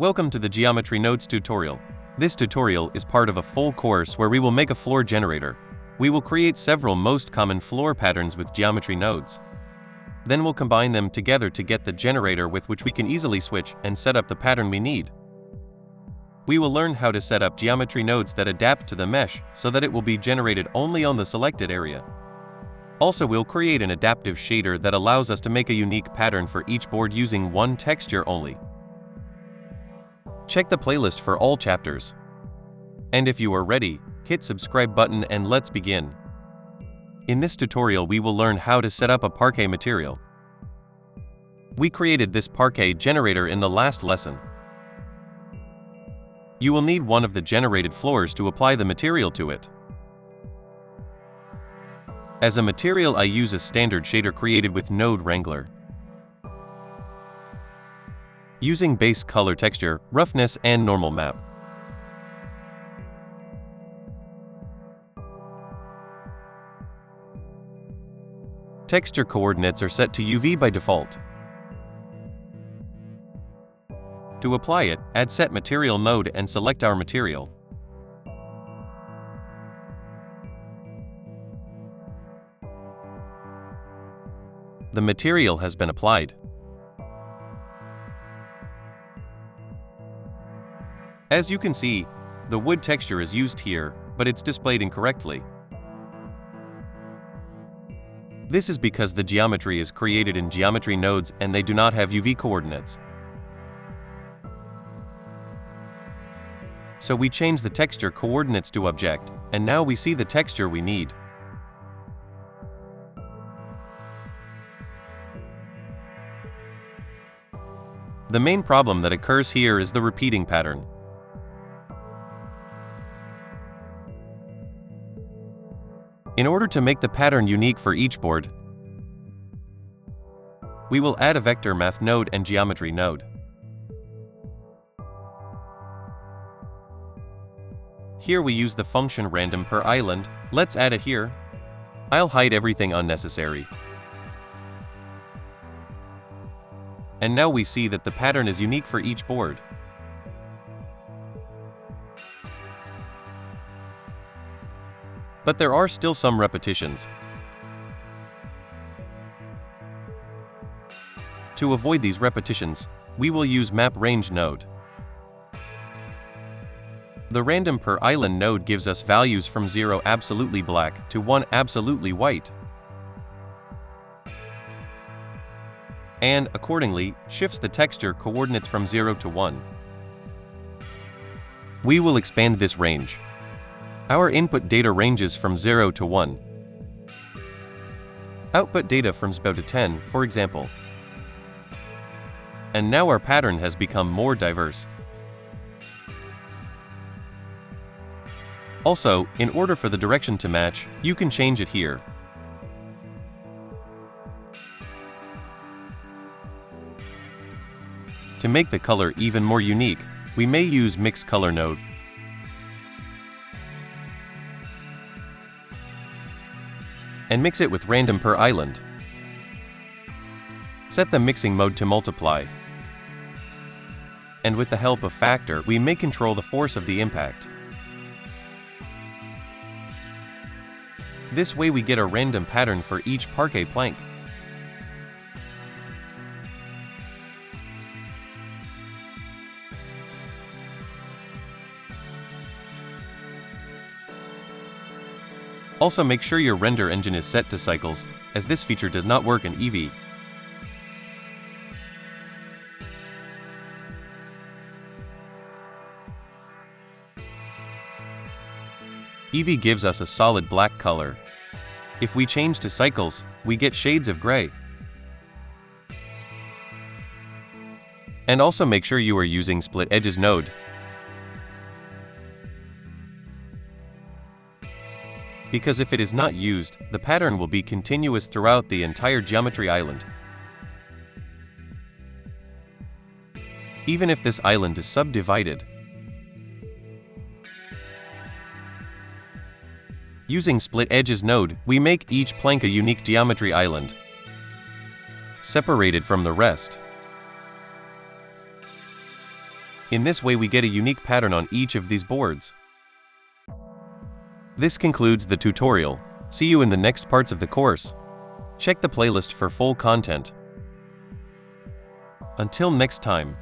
Welcome to the Geometry Nodes tutorial. This tutorial is part of a full course where we will make a floor generator. We will create several most common floor patterns with geometry nodes. Then we'll combine them together to get the generator with which we can easily switch and set up the pattern we need. We will learn how to set up geometry nodes that adapt to the mesh so that it will be generated only on the selected area. Also, we'll create an adaptive shader that allows us to make a unique pattern for each board using one texture only. Check the playlist for all chapters. And if you are ready, hit subscribe button and let's begin. In this tutorial we will learn how to set up a parquet material. We created this parquet generator in the last lesson. You will need one of the generated floors to apply the material to it. As a material I use a standard shader created with Node Wrangler. Using base color texture, roughness and normal map. Texture coordinates are set to UV by default. To apply it, add Set Material mode and select our material. The material has been applied. As you can see, the wood texture is used here, but it's displayed incorrectly. This is because the geometry is created in geometry nodes and they do not have UV coordinates. So we change the texture coordinates to object, and now we see the texture we need. The main problem that occurs here is the repeating pattern. In order to make the pattern unique for each board, we will add a vector math node and geometry node. Here we use the function random per island. Let's add it here. I'll hide everything unnecessary. And now we see that the pattern is unique for each board. But there are still some repetitions. To avoid these repetitions, we will use map range node. The random per island node gives us values from 0 absolutely black to 1 absolutely white. And, accordingly, shifts the texture coordinates from 0 to 1. We will expand this range. Our input data ranges from 0 to 1. Output data from 0 to 10, for example. And now our pattern has become more diverse. Also, in order for the direction to match, you can change it here. To make the color even more unique, we may use Mix Color node. And mix it with random per island. Set the mixing mode to multiply. And with the help of factor, we may control the force of the impact. This way we get a random pattern for each parquet plank. Also make sure your render engine is set to cycles, as this feature does not work in Eevee. Eevee gives us a solid black color. If we change to cycles, we get shades of gray. And also make sure you are using Split Edges node. Because if it is not used, the pattern will be continuous throughout the entire geometry island. Even if this island is subdivided. Using Split Edges node, we make each plank a unique geometry island, separated from the rest. In this way we get a unique pattern on each of these boards. This concludes the tutorial. See you in the next parts of the course. Check the playlist for full content. Until next time.